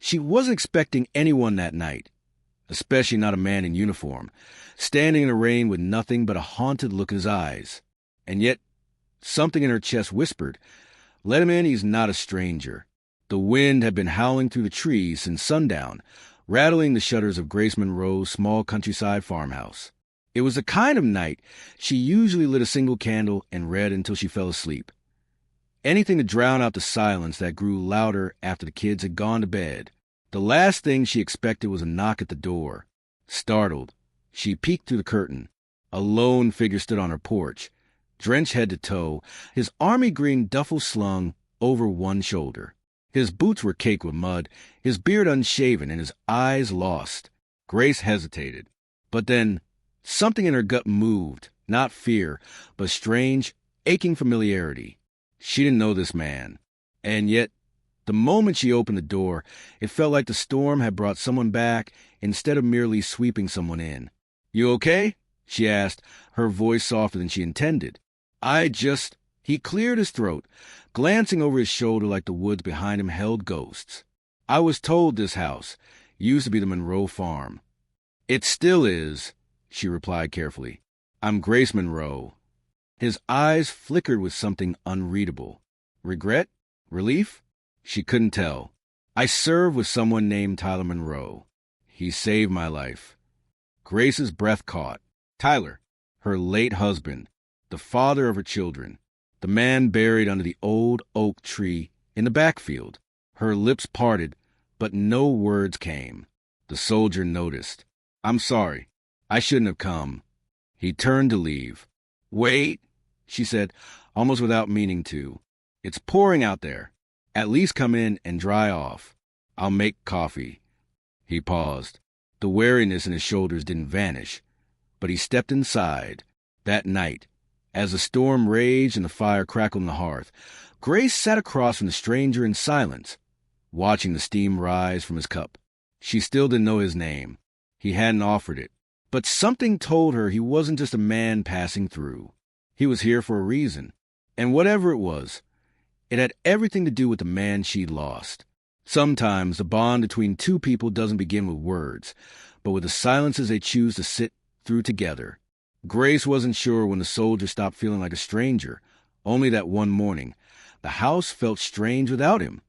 She wasn't expecting anyone that night, especially not a man in uniform, standing in the rain with nothing but a haunted look in his eyes. And yet, something in her chest whispered, "Let him in, he's not a stranger." The wind had been howling through the trees since sundown, rattling the shutters of Grace Monroe's small countryside farmhouse. It was the kind of night she usually lit a single candle and read until she fell asleep. Anything to drown out the silence that grew louder after the kids had gone to bed. The last thing she expected was a knock at the door. Startled, she peeked through the curtain. A lone figure stood on her porch, drenched head to toe, his army green duffel slung over one shoulder. His boots were caked with mud, his beard unshaven, and his eyes lost. Grace hesitated. But then, something in her gut moved, not fear, but strange, aching familiarity. She didn't know this man. And yet, the moment she opened the door, it felt like the storm had brought someone back instead of merely sweeping someone in. "You okay?" she asked, her voice softer than she intended. He cleared his throat, glancing over his shoulder like the woods behind him held ghosts. "I was told this house used to be the Monroe farm." "It still is," she replied carefully. "I'm Grace Monroe." His eyes flickered with something unreadable. Regret? Relief? She couldn't tell. "I served with someone named Tyler Monroe. He saved my life." Grace's breath caught. Tyler, her late husband, the father of her children, the man buried under the old oak tree in the backfield. Her lips parted, but no words came. The soldier noticed. "I'm sorry. I shouldn't have come." He turned to leave. "Wait," she said, almost without meaning to. "It's pouring out there. At least come in and dry off. I'll make coffee." He paused. The weariness in his shoulders didn't vanish, but he stepped inside. That night, as the storm raged and the fire crackled on the hearth, Grace sat across from the stranger in silence, watching the steam rise from his cup. She still didn't know his name. He hadn't offered it. But something told her he wasn't just a man passing through. He was here for a reason. And whatever it was, it had everything to do with the man she'd lost. Sometimes the bond between two people doesn't begin with words, but with the silences they choose to sit through together. Grace wasn't sure when the soldier stopped feeling like a stranger, only that one morning, the house felt strange without him.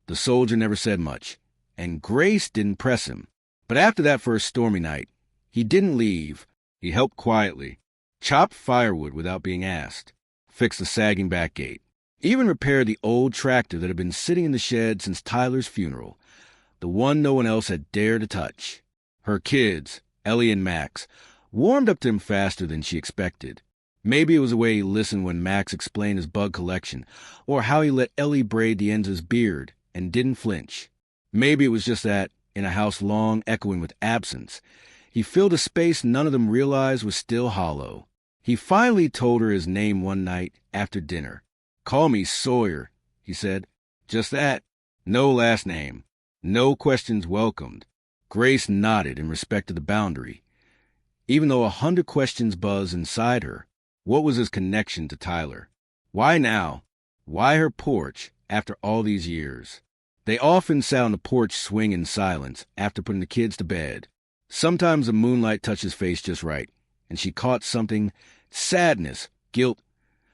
The soldier never said much, and Grace didn't press him. But after that first stormy night, he didn't leave. He helped quietly, chopped firewood without being asked, fixed the sagging back gate, even repaired the old tractor that had been sitting in the shed since Tyler's funeral, the one no one else had dared to touch. Her kids, Ellie and Max, warmed up to him faster than she expected. Maybe it was the way he listened when Max explained his bug collection, or how he let Ellie braid the ends of his beard and didn't flinch. Maybe it was just that, in a house long echoing with absence, he filled a space none of them realized was still hollow. He finally told her his name one night after dinner. "Call me Sawyer," he said. "Just that. No last name. No questions welcomed." Grace nodded in respect to the boundary. Even though 100 questions buzzed inside her, what was his connection to Tyler? Why now? Why her porch after all these years? They often sat on the porch swing in silence after putting the kids to bed. Sometimes the moonlight touched his face just right, and she caught something, sadness, guilt,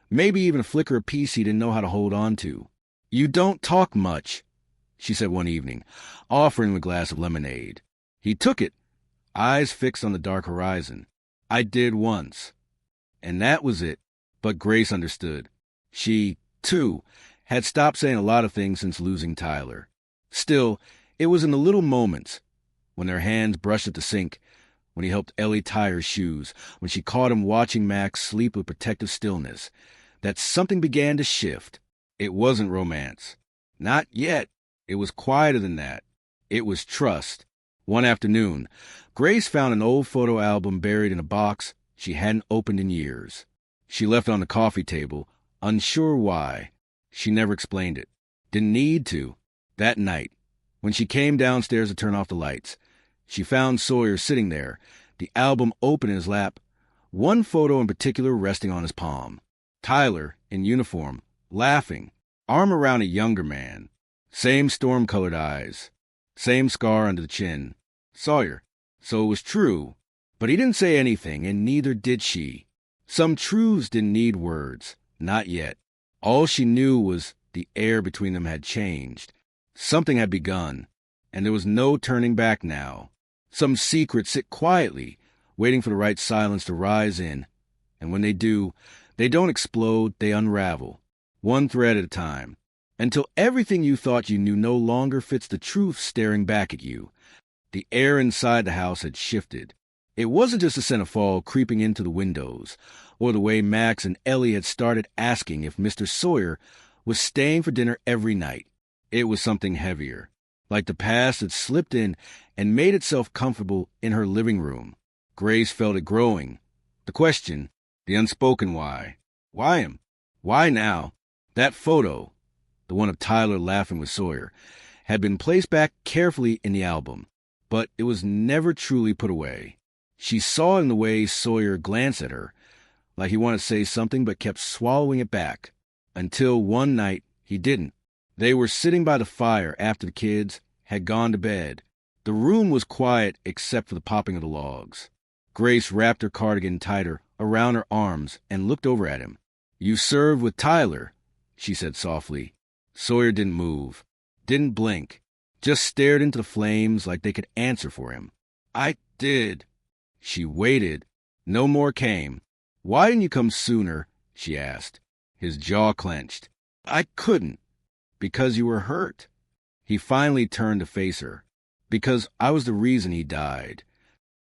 maybe even a flicker of peace he didn't know how to hold on to. "You don't talk much," she said one evening, offering him a glass of lemonade. He took it, eyes fixed on the dark horizon. "I did once." And that was it. But Grace understood. She, too, had stopped saying a lot of things since losing Tyler. Still, it was in the little moments, when their hands brushed at the sink, when he helped Ellie tie her shoes, when she caught him watching Max sleep with protective stillness, that something began to shift. It wasn't romance. Not yet. It was quieter than that. It was trust. One afternoon, Grace found an old photo album buried in a box she hadn't opened in years. She left it on the coffee table, unsure why. She never explained it. Didn't need to. That night, when she came downstairs to turn off the lights, she found Sawyer sitting there, the album open in his lap, one photo in particular resting on his palm. Tyler, in uniform, laughing, arm around a younger man. Same storm-colored eyes. Same scar under the chin. Sawyer. So it was true. But he didn't say anything, and neither did she. Some truths didn't need words. Not yet. All she knew was the air between them had changed. Something had begun, and there was no turning back now. Some secrets sit quietly, waiting for the right silence to rise in. And when they do, they don't explode, they unravel, one thread at a time, until everything you thought you knew no longer fits the truth staring back at you. The air inside the house had shifted. It wasn't just the scent of fall creeping into the windows, or the way Max and Ellie had started asking if Mr. Sawyer was staying for dinner every night. It was something heavier, like the past had slipped in and made itself comfortable in her living room. Grace felt it growing. The question, the unspoken why. Why him? Why now? That photo, the one of Tyler laughing with Sawyer, had been placed back carefully in the album, but it was never truly put away. She saw in the way Sawyer glanced at her, like he wanted to say something but kept swallowing it back, until one night he didn't. They were sitting by the fire after the kids had gone to bed. The room was quiet except for the popping of the logs. Grace wrapped her cardigan tighter around her arms and looked over at him. "You served with Tyler," she said softly. Sawyer didn't move, didn't blink, just stared into the flames like they could answer for him. "I did." She waited. No more came. "Why didn't you come sooner?" she asked. His jaw clenched. "I couldn't." "Because you were hurt." He finally turned to face her. "Because I was the reason he died."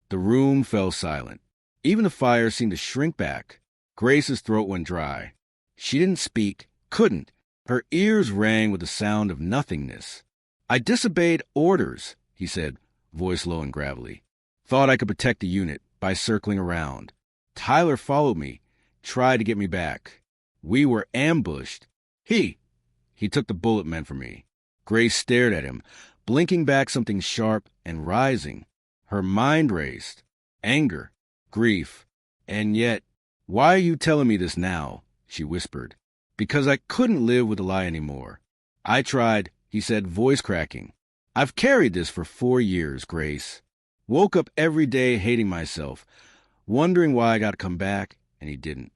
The room fell silent. Even the fire seemed to shrink back. Grace's throat went dry. She didn't speak, couldn't. Her ears rang with the sound of nothingness. "I disobeyed orders," he said, voice low and gravelly. "Thought I could protect the unit by circling around. Tyler followed me, tried to get me back. We were ambushed. He took the bullet meant for me." Grace stared at him, blinking back something sharp and rising. Her mind raced. Anger, grief. "And yet, why are you telling me this now?" she whispered. "Because I couldn't live with the lie anymore. I tried," he said, voice cracking. "I've carried this for 4 years, Grace. Woke up every day hating myself, wondering why I got to come back, and he didn't."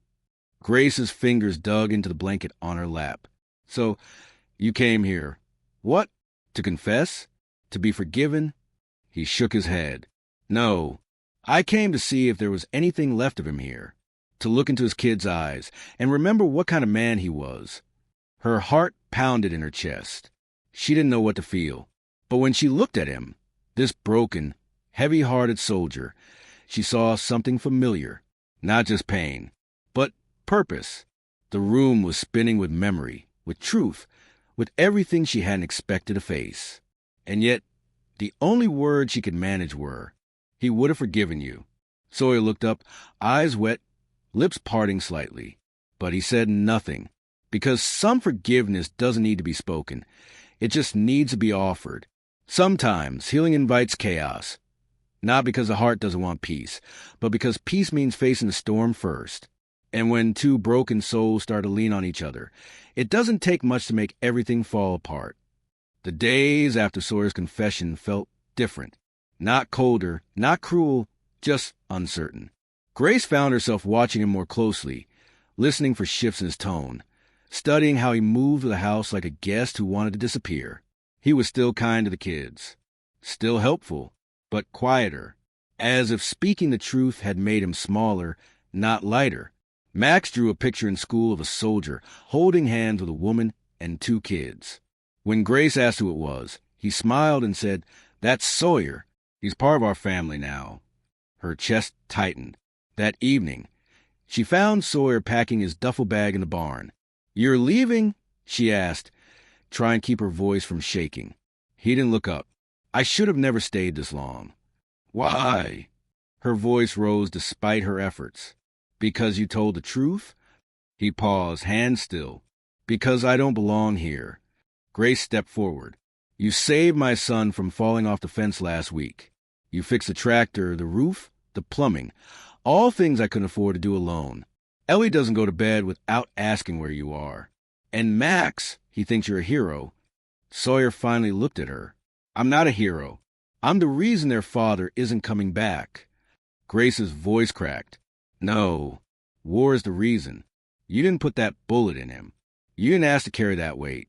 Grace's fingers dug into the blanket on her lap. "So, you came here. What? To confess? To be forgiven?" He shook his head. "No. I came to see if there was anything left of him here. To look into his kids' eyes and remember what kind of man he was." Her heart pounded in her chest. She didn't know what to feel. But when she looked at him, this broken, heavy-hearted soldier, she saw something familiar. Not just pain, but purpose. The room was spinning with memory, with truth, with everything she hadn't expected to face. And yet, the only words she could manage were, "He would have forgiven you." Sawyer looked up, eyes wet, lips parting slightly. But he said nothing, because some forgiveness doesn't need to be spoken. It just needs to be offered. Sometimes healing invites chaos. Not because the heart doesn't want peace, but because peace means facing the storm first. And when two broken souls start to lean on each other, it doesn't take much to make everything fall apart. The days after Sawyer's confession felt different. Not colder, not cruel, just uncertain. Grace found herself watching him more closely, listening for shifts in his tone, studying how he moved the house like a guest who wanted to disappear. He was still kind to the kids, still helpful, but quieter, as if speaking the truth had made him smaller, not lighter. Max drew a picture in school of a soldier holding hands with a woman and 2 kids. When Grace asked who it was, he smiled and said, "That's Sawyer. He's part of our family now." Her chest tightened. That evening, she found Sawyer packing his duffel bag in the barn. "You're leaving?" she asked, trying to keep her voice from shaking. He didn't look up. "I should have never stayed this long." "Why?" Her voice rose despite her efforts. "Because you told the truth?" He paused, hands still. "Because I don't belong here." Grace stepped forward. "You saved my son from falling off the fence last week. You fixed the tractor, the roof, the plumbing, all things I couldn't afford to do alone. Ellie doesn't go to bed without asking where you are. And Max, he thinks you're a hero." Sawyer finally looked at her. I'm not a hero. I'm the reason their father isn't coming back. Grace's voice cracked. No, war is the reason. You didn't put that bullet in him. You didn't ask to carry that weight.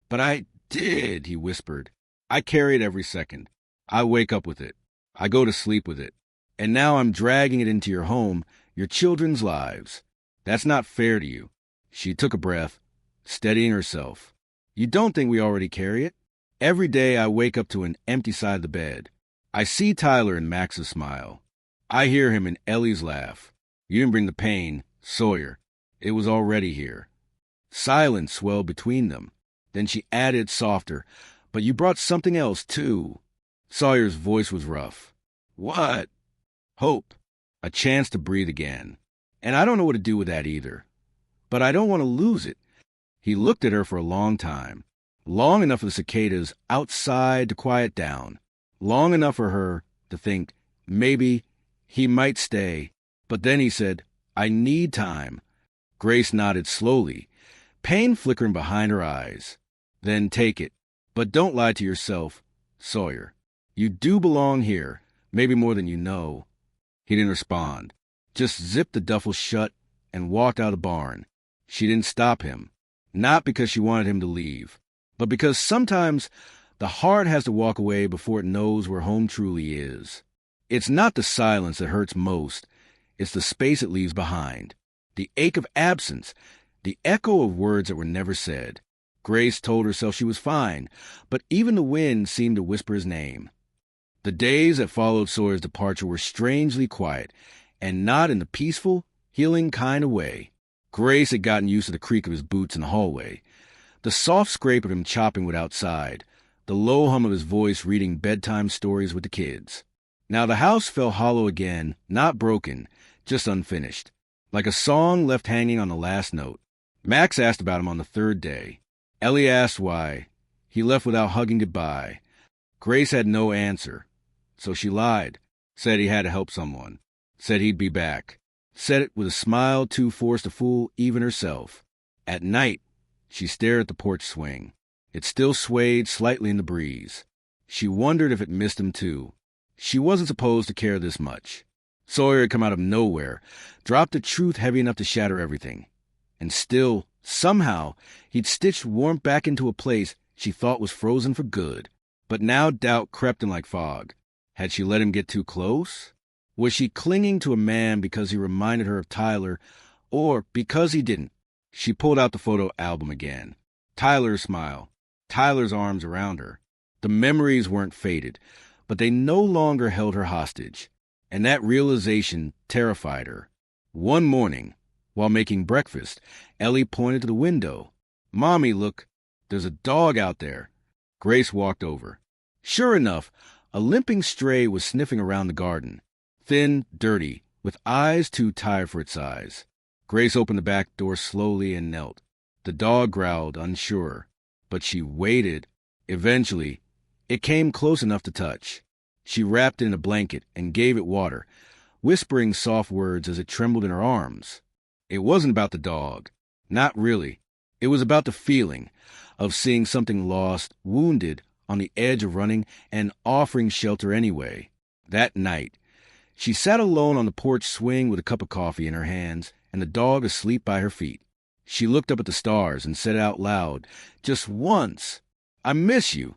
But I did, he whispered. I carry it every second. I wake up with it. I go to sleep with it. And now I'm dragging it into your home, your children's lives. That's not fair to you. She took a breath, steadying herself. You don't think we already carry it? Every day I wake up to an empty side of the bed. I see Tyler and Max's smile. I hear him and Ellie's laugh. You didn't bring the pain, Sawyer. It was already here. Silence swelled between them. Then she added softer, but you brought something else, too. Sawyer's voice was rough. What? Hope. A chance to breathe again. And I don't know what to do with that either. But I don't want to lose it. He looked at her for a long time. Long enough for the cicadas outside to quiet down. Long enough for her to think, maybe he might stay. But then he said, I need time. Grace nodded slowly, pain flickering behind her eyes. Then take it. But don't lie to yourself, Sawyer. You do belong here, maybe more than you know. He didn't respond, just zipped the duffel shut and walked out of the barn. She didn't stop him, not because she wanted him to leave, but because sometimes the heart has to walk away before it knows where home truly is. It's not the silence that hurts most, it's the space it leaves behind, the ache of absence, the echo of words that were never said. Grace told herself she was fine, but even the wind seemed to whisper his name. The days that followed Sawyer's departure were strangely quiet, and not in the peaceful, healing kind of way. Grace had gotten used to the creak of his boots in the hallway, the soft scrape of him chopping wood outside, the low hum of his voice reading bedtime stories with the kids. Now the house fell hollow again, not broken, just unfinished, like a song left hanging on the last note. Max asked about him on the third day. Ellie asked why. He left without hugging goodbye. Grace had no answer, so she lied, said he had to help someone, said he'd be back, said it with a smile too forced to fool even herself. At night, she stared at the porch swing. It still swayed slightly in the breeze. She wondered if it missed him too. She wasn't supposed to care this much. Sawyer had come out of nowhere, dropped a truth heavy enough to shatter everything. And still, somehow, he'd stitched warmth back into a place she thought was frozen for good. But now doubt crept in like fog. Had she let him get too close? Was she clinging to a man because he reminded her of Tyler, or because he didn't? She pulled out the photo album again. Tyler's smile, Tyler's arms around her. The memories weren't faded, but they no longer held her hostage. And that realization terrified her. One morning, while making breakfast, Ellie pointed to the window. Mommy, look, there's a dog out there. Grace walked over. Sure enough, a limping stray was sniffing around the garden. Thin, dirty, with eyes too tired for its size. Grace opened the back door slowly and knelt. The dog growled, unsure. But she waited. Eventually, it came close enough to touch. She wrapped it in a blanket and gave it water, whispering soft words as it trembled in her arms. It wasn't about the dog. Not really. It was about the feeling of seeing something lost, wounded, on the edge of running and offering shelter anyway. That night, she sat alone on the porch swing with a cup of coffee in her hands and the dog asleep by her feet. She looked up at the stars and said out loud, just once, I miss you.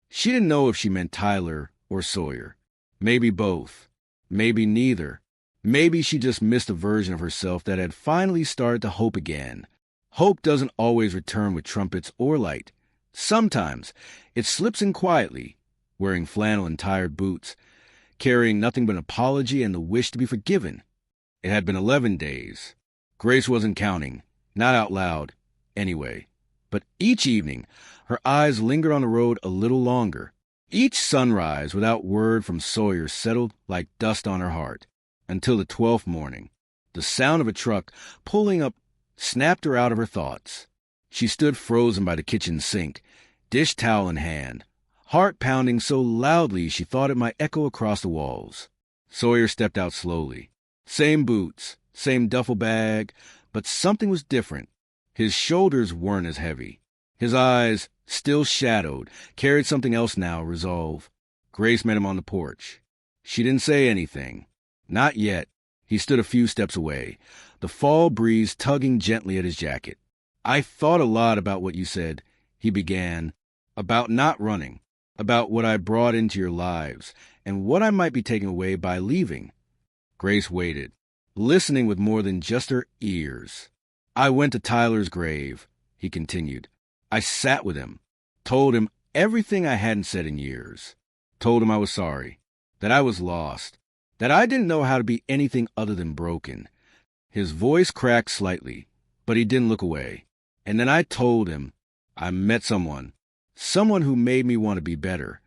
She didn't know if she meant Tyler or Sawyer. Maybe both. Maybe neither. Maybe she just missed a version of herself that had finally started to hope again. Hope doesn't always return with trumpets or light. Sometimes it slips in quietly, wearing flannel and tired boots, carrying nothing but an apology and the wish to be forgiven. It had been 11 days. Grace wasn't counting, not out loud, anyway. But each evening, her eyes lingered on the road a little longer. Each sunrise without word from Sawyer settled like dust on her heart, until the 12th morning. The sound of a truck pulling up snapped her out of her thoughts. She stood frozen by the kitchen sink, dish towel in hand, heart pounding so loudly she thought it might echo across the walls. Sawyer stepped out slowly. Same boots, same duffel bag, but something was different. His shoulders weren't as heavy. His eyes, still shadowed, carried something else now, resolve. Grace met him on the porch. She didn't say anything. Not yet. He stood a few steps away, the fall breeze tugging gently at his jacket. I thought a lot about what you said, he began, about not running, about what I brought into your lives, and what I might be taking away by leaving. Grace waited, listening with more than just her ears. I went to Tyler's grave, he continued. I sat with him, told him everything I hadn't said in years. Told him I was sorry, that I was lost, that I didn't know how to be anything other than broken. His voice cracked slightly, but he didn't look away. And then I told him I met someone who made me want to be better.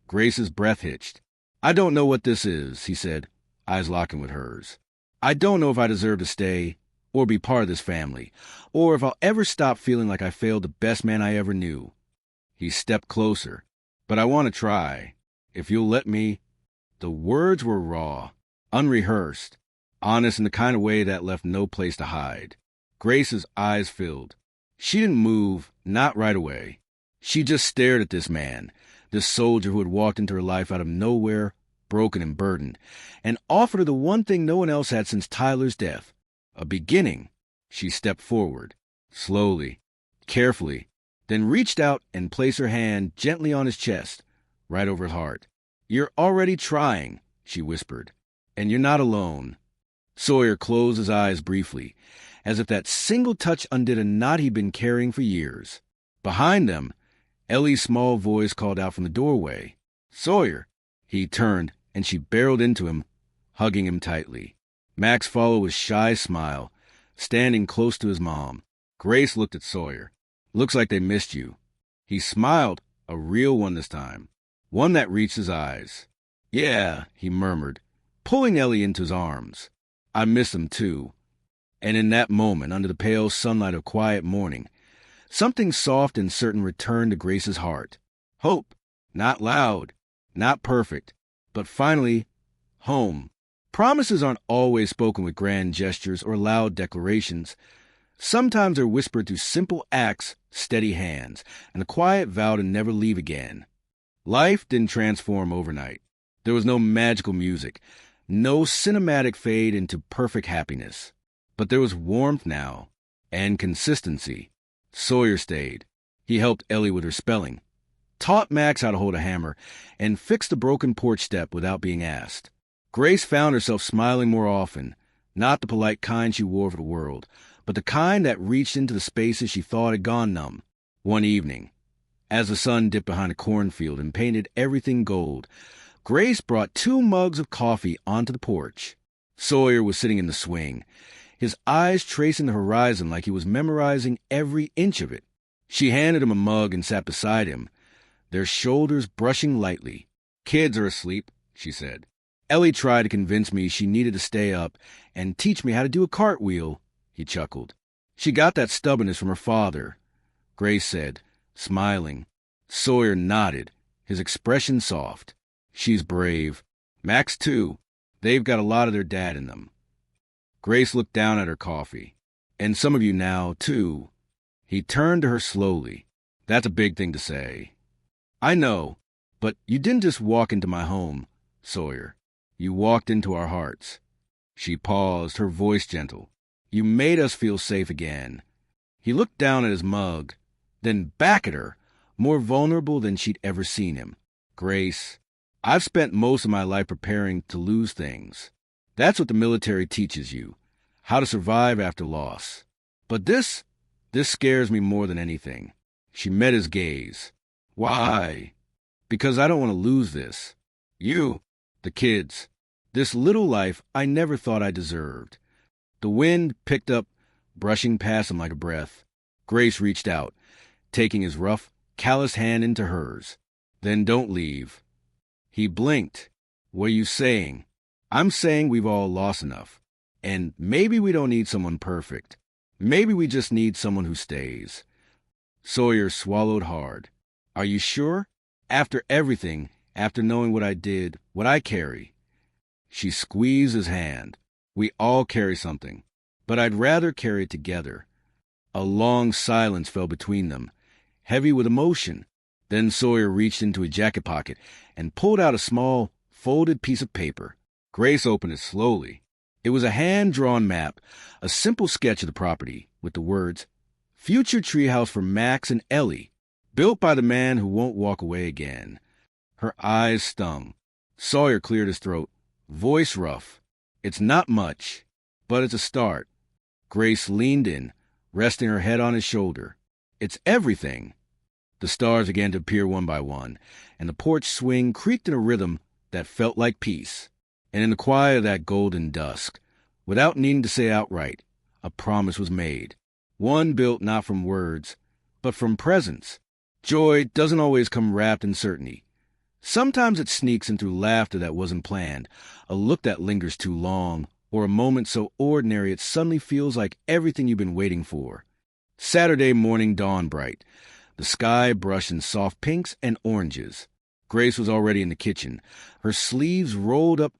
Grace's breath hitched. I don't know what this is, he said, eyes locking with hers. I don't know if I deserve to stay or be part of this family, or if I'll ever stop feeling like I failed the best man I ever knew. He stepped closer. But I want to try. If you'll let me. The words were raw, unrehearsed, honest in the kind of way that left no place to hide. Grace's eyes filled. She didn't move, not right away. She just stared at this man, this soldier who had walked into her life out of nowhere, broken and burdened, and offered her the one thing no one else had since Tyler's death, a beginning. She stepped forward, slowly, carefully, then reached out and placed her hand gently on his chest, right over his heart. You're already trying, she whispered, and you're not alone. Sawyer closed his eyes briefly, as if that single touch undid a knot he'd been carrying for years. Behind them, Ellie's small voice called out from the doorway. Sawyer! He turned, and she barreled into him, hugging him tightly. Max followed with a shy smile, standing close to his mom. Grace looked at Sawyer. Looks like they missed you. He smiled, a real one this time, one that reached his eyes. Yeah, he murmured, pulling Ellie into his arms. I miss them too. And in that moment, under the pale sunlight of quiet morning, something soft and certain returned to Grace's heart. Hope, not loud, not perfect, but finally, home. Promises aren't always spoken with grand gestures or loud declarations. Sometimes they're whispered through simple acts, steady hands, and a quiet vow to never leave again. Life didn't transform overnight. There was no magical music, no cinematic fade into perfect happiness. But there was warmth now, and consistency. Sawyer stayed. He helped Ellie with her spelling, taught Max how to hold a hammer, and fixed the broken porch step without being asked. Grace found herself smiling more often, not the polite kind she wore for the world, but the kind that reached into the spaces she thought had gone numb. One evening, as the sun dipped behind a cornfield and painted everything gold, Grace brought 2 mugs of coffee onto the porch. Sawyer was sitting in the swing, his eyes tracing the horizon like he was memorizing every inch of it. She handed him a mug and sat beside him, their shoulders brushing lightly. Kids are asleep, she said. Ellie tried to convince me she needed to stay up and teach me how to do a cartwheel, he chuckled. She got that stubbornness from her father, Grace said, smiling. Sawyer nodded, his expression soft. She's brave. Max, too. They've got a lot of their dad in them. Grace looked down at her coffee. And some of you now, too. He turned to her slowly. That's a big thing to say. I know, but you didn't just walk into my home, Sawyer. You walked into our hearts. She paused, her voice gentle. You made us feel safe again. He looked down at his mug, then back at her, more vulnerable than she'd ever seen him. Grace, I've spent most of my life preparing to lose things. That's what the military teaches you, how to survive after loss. But this scares me more than anything. She met his gaze. Why? Because I don't want to lose this. You, the kids, this little life I never thought I deserved. The wind picked up, brushing past him like a breath. Grace reached out, taking his rough, calloused hand into hers. Then don't leave. He blinked. What are you saying? I'm saying we've all lost enough. And maybe we don't need someone perfect. Maybe we just need someone who stays. Sawyer swallowed hard. Are you sure? After everything, after knowing what I did, what I carry. She squeezed his hand. We all carry something, but I'd rather carry it together. A long silence fell between them, heavy with emotion. Then Sawyer reached into his jacket pocket and pulled out a small, folded piece of paper. Grace opened it slowly. It was a hand-drawn map, a simple sketch of the property, with the words, "Future treehouse for Max and Ellie, built by the man who won't walk away again." Her eyes stung. Sawyer cleared his throat, voice rough. "It's not much, but it's a start." Grace leaned in, resting her head on his shoulder. "It's everything." The stars began to appear one by one, and the porch swing creaked in a rhythm that felt like peace. And in the quiet of that golden dusk, without needing to say outright, a promise was made. One built not from words, but from presence. Joy doesn't always come wrapped in certainty. Sometimes it sneaks in through laughter that wasn't planned, a look that lingers too long, or a moment so ordinary it suddenly feels like everything you've been waiting for. Saturday morning dawned bright, the sky brushed in soft pinks and oranges. Grace was already in the kitchen, her sleeves rolled up,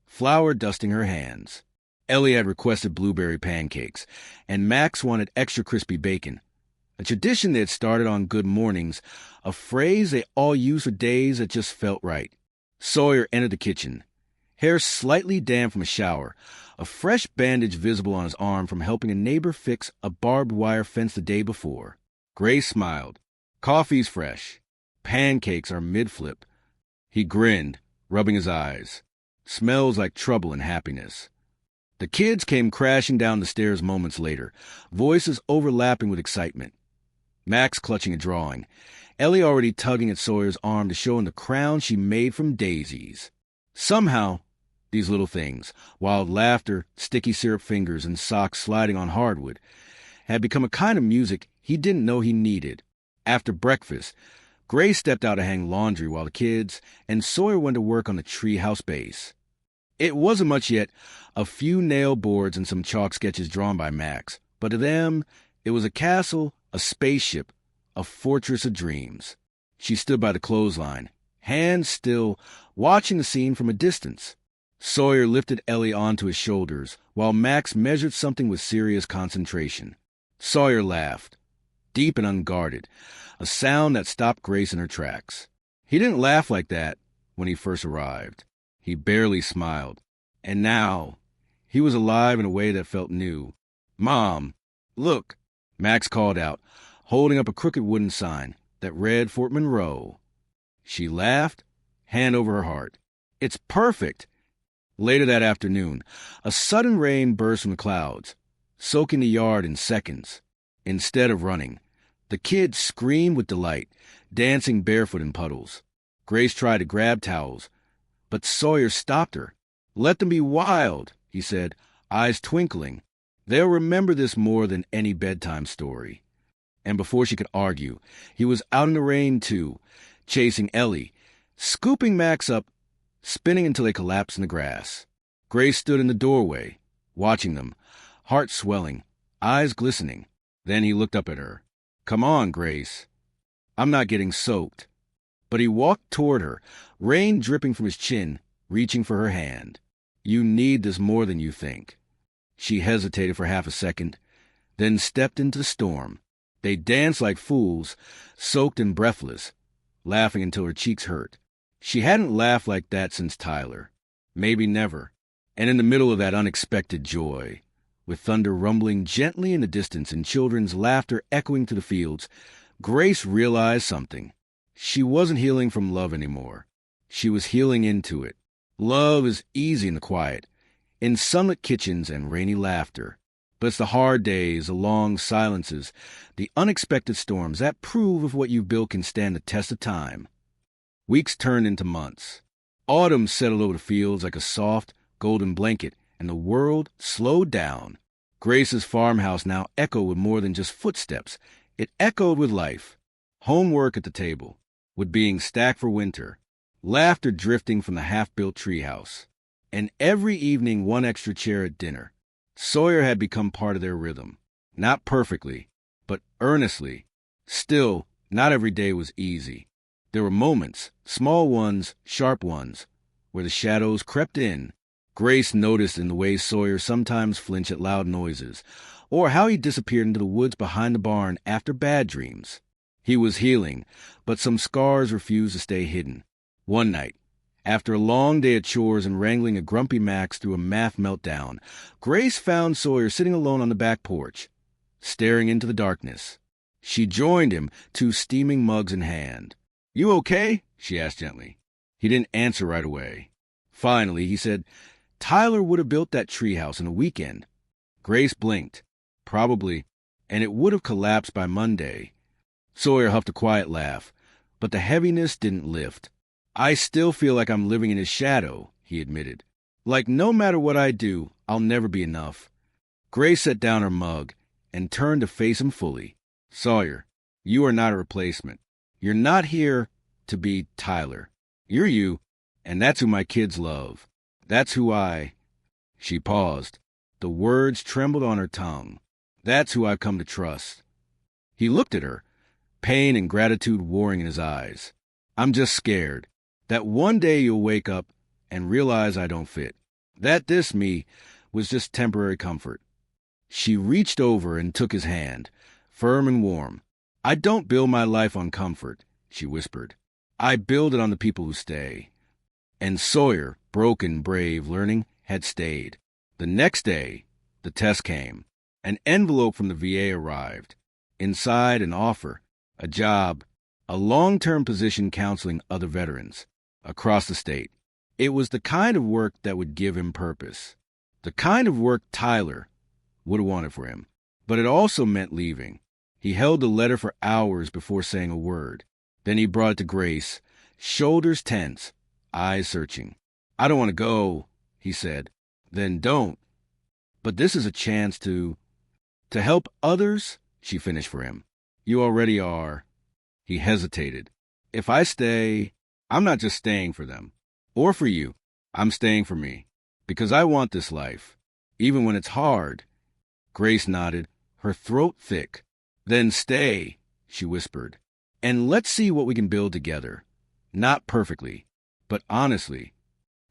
flour dusting her hands. Ellie had requested blueberry pancakes, and Max wanted extra crispy bacon. A tradition they had started on good mornings, a phrase they all used for days that just felt right. Sawyer entered the kitchen, hair slightly damp from a shower, a fresh bandage visible on his arm from helping a neighbor fix a barbed wire fence the day before. Grace smiled. "Coffee's fresh. Pancakes are mid-flip." He grinned, rubbing his eyes. "Smells like trouble and happiness." The kids came crashing down the stairs moments later, voices overlapping with excitement. Max clutching a drawing, Ellie already tugging at Sawyer's arm to show him the crown she made from daisies. Somehow, these little things, wild laughter, sticky syrup fingers, and socks sliding on hardwood, had become a kind of music he didn't know he needed. After breakfast, Grace stepped out to hang laundry while the kids and Sawyer went to work on the treehouse base. It wasn't much yet, a few nail boards and some chalk sketches drawn by Max, but to them, it was a castle, a spaceship, a fortress of dreams. She stood by the clothesline, hands still, watching the scene from a distance. Sawyer lifted Ellie onto his shoulders, while Max measured something with serious concentration. Sawyer laughed, deep and unguarded, a sound that stopped Grace in her tracks. He didn't laugh like that when he first arrived. He barely smiled. And now, he was alive in a way that felt new. "Mom, look," Max called out, holding up a crooked wooden sign that read Fort Monroe. She laughed, hand over her heart. "It's perfect." Later that afternoon, a sudden rain burst from the clouds, soaking the yard in seconds. Instead of running, the kids screamed with delight, dancing barefoot in puddles. Grace tried to grab towels, but Sawyer stopped her. "Let them be wild," he said, eyes twinkling. "They'll remember this more than any bedtime story." And before she could argue, he was out in the rain too, chasing Ellie, scooping Max up, spinning until they collapsed in the grass. Grace stood in the doorway, watching them, heart swelling, eyes glistening. Then he looked up at her. "Come on, Grace. I'm not getting soaked." But he walked toward her, rain dripping from his chin, reaching for her hand. "You need this more than you think." She hesitated for half a second, then stepped into the storm. They danced like fools, soaked and breathless, laughing until her cheeks hurt. She hadn't laughed like that since Tyler. Maybe never. And in the middle of that unexpected joy, with thunder rumbling gently in the distance and children's laughter echoing to the fields, Grace realized something. She wasn't healing from love anymore. She was healing into it. Love is easy in the quiet, in sunlit kitchens and rainy laughter. But it's the hard days, the long silences, the unexpected storms that prove if what you've built can stand the test of time. Weeks turned into months. Autumn settled over the fields like a soft, golden blanket, and the world slowed down. Grace's farmhouse now echoed with more than just footsteps. It echoed with life. Homework at the table, with being stacked for winter, laughter drifting from the half-built treehouse, and every evening one extra chair at dinner. Sawyer had become part of their rhythm. Not perfectly, but earnestly. Still, not every day was easy. There were moments, small ones, sharp ones, where the shadows crept in. Grace noticed in the way Sawyer sometimes flinched at loud noises, or how he disappeared into the woods behind the barn after bad dreams. He was healing, but some scars refused to stay hidden. One night, after a long day of chores and wrangling a grumpy Max through a math meltdown, Grace found Sawyer sitting alone on the back porch, staring into the darkness. She joined him, two steaming mugs in hand. "You okay?" she asked gently. He didn't answer right away. Finally, he said, "Tyler would have built that treehouse in a weekend." Grace blinked. Probably, and it would have collapsed by Monday. Sawyer huffed a quiet laugh, but the heaviness didn't lift. "I still feel like I'm living in his shadow," he admitted. "Like no matter what I do, I'll never be enough." Grace set down her mug and turned to face him fully. "Sawyer, you are not a replacement. You're not here to be Tyler. You're you, and that's who my kids love. That's who I—" She paused. The words trembled on her tongue. "That's who I've come to trust." He looked at her, pain and gratitude warring in his eyes. "I'm just scared that one day you'll wake up and realize I don't fit. That this me was just temporary comfort." She reached over and took his hand, firm and warm. "I don't build my life on comfort," she whispered. "I build it on the people who stay." And Sawyer, broken, brave, learning, had stayed. The next day, the test came. An envelope from the VA arrived. Inside, an offer, a job, a long-term position counseling other veterans across the state. It was the kind of work that would give him purpose. The kind of work Tyler would have wanted for him. But it also meant leaving. He held the letter for hours before saying a word. Then he brought it to Grace, shoulders tense, eyes searching. "I don't want to go," he said. "Then don't. But this is a chance to help others," she finished for him. "You already are." He hesitated. "If I stay, I'm not just staying for them. Or for you. I'm staying for me. Because I want this life. Even when it's hard." Grace nodded, her throat thick. "Then stay," she whispered. "And let's see what we can build together. Not perfectly, but honestly."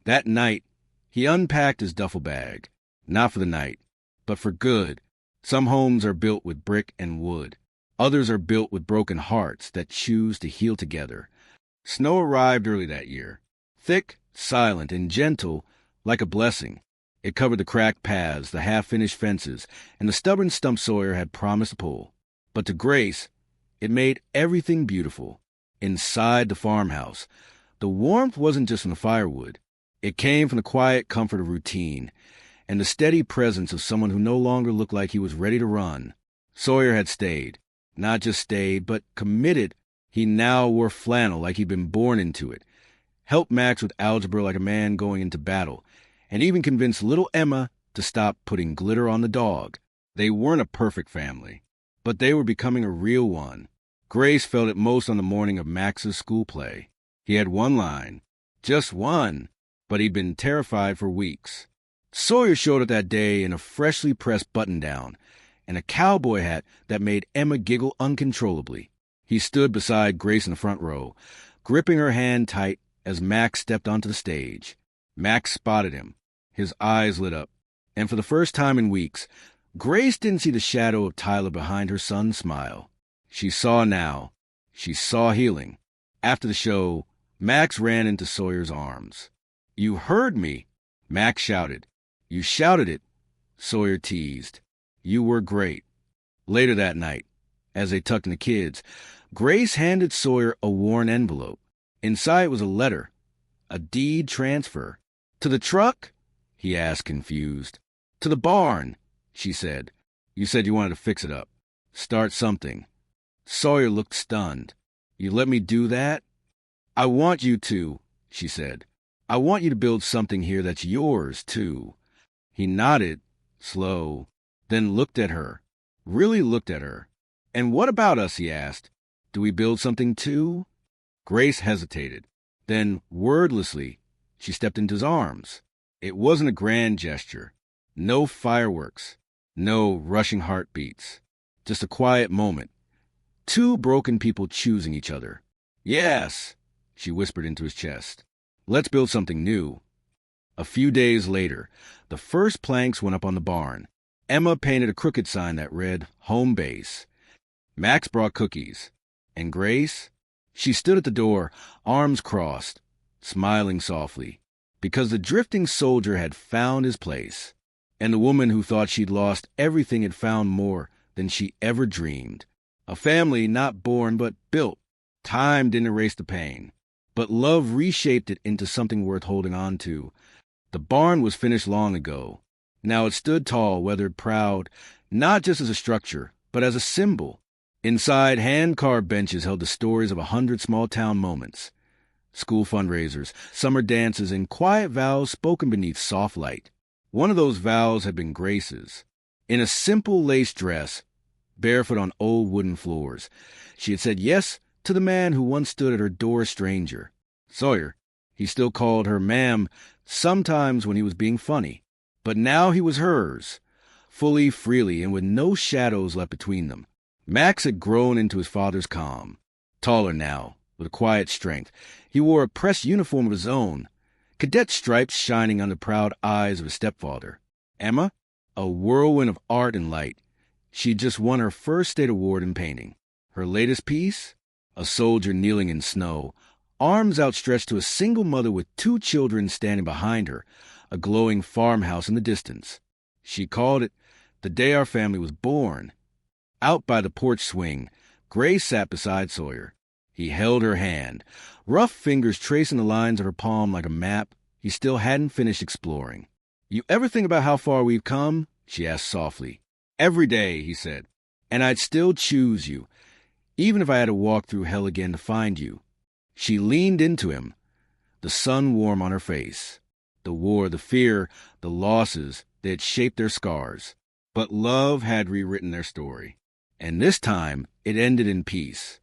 That night, he unpacked his duffel bag. Not for the night, but for good. Some homes are built with brick and wood. Others are built with broken hearts that choose to heal together. Snow arrived early that year. Thick, silent, and gentle, like a blessing. It covered the cracked paths, the half-finished fences, and the stubborn stump Sawyer had promised to pull. But to Grace, it made everything beautiful. Inside the farmhouse, the warmth wasn't just from the firewood. It came from the quiet comfort of routine and the steady presence of someone who no longer looked like he was ready to run. Sawyer had stayed. Not just stayed, but committed. He now wore flannel like he'd been born into it, helped Max with algebra like a man going into battle, and even convinced little Emma to stop putting glitter on the dog. They weren't a perfect family, but they were becoming a real one. Grace felt it most on the morning of Max's school play. He had one line, just one, but he'd been terrified for weeks. Sawyer showed up that day in a freshly pressed button-down and a cowboy hat that made Emma giggle uncontrollably. He stood beside Grace in the front row, gripping her hand tight as Max stepped onto the stage. Max spotted him. His eyes lit up. And for the first time in weeks, Grace didn't see the shadow of Tyler behind her son's smile. She saw now. She saw healing. After the show, Max ran into Sawyer's arms. "You heard me," Max shouted. "You shouted it," Sawyer teased. "You were great." Later that night, as they tucked in the kids, Grace handed Sawyer a worn envelope. Inside was a letter, a deed transfer. "To the truck?" he asked, confused. "To the barn," she said. "You said you wanted to fix it up. Start something." Sawyer looked stunned. "You let me do that?" "I want you to," she said. "I want you to build something here that's yours, too." He nodded, slow, then looked at her, really looked at her. "And what about us?" he asked. "Do we build something, too?" Grace hesitated. Then, wordlessly, she stepped into his arms. It wasn't a grand gesture. No fireworks. No rushing heartbeats. Just a quiet moment. Two broken people choosing each other. "Yes," she whispered into his chest. "Let's build something new." A few days later, the first planks went up on the barn. Emma painted a crooked sign that read, "Home Base." Max brought cookies. And Grace? She stood at the door, arms crossed, smiling softly, because the drifting soldier had found his place, and the woman who thought she'd lost everything had found more than she ever dreamed. A family not born but built. Time didn't erase the pain, but love reshaped it into something worth holding on to. The barn was finished long ago. Now it stood tall, weathered, proud, not just as a structure, but as a symbol. Inside, hand-carved benches held the stories of 100 small-town moments. School fundraisers, summer dances, and quiet vows spoken beneath soft light. One of those vows had been Grace's. In a simple lace dress, barefoot on old wooden floors, she had said yes to the man who once stood at her door a stranger. Sawyer. He still called her ma'am sometimes when he was being funny. But now he was hers, fully, freely, and with no shadows left between them. Max had grown into his father's calm. Taller now, with a quiet strength. He wore a pressed uniform of his own, cadet stripes shining on the proud eyes of his stepfather. Emma, a whirlwind of art and light. She'd just won her first state award in painting. Her latest piece? A soldier kneeling in snow, arms outstretched to a single mother with 2 children standing behind her, a glowing farmhouse in the distance. She called it The Day Our Family Was Born. Out by the porch swing, Grace sat beside Sawyer. He held her hand, rough fingers tracing the lines of her palm like a map he still hadn't finished exploring. "You ever think about how far we've come?" she asked softly. "Every day," he said. "And I'd still choose you, even if I had to walk through hell again to find you." She leaned into him, the sun warm on her face. The war, the fear, the losses, they had shaped their scars. But love had rewritten their story. And this time, it ended in peace.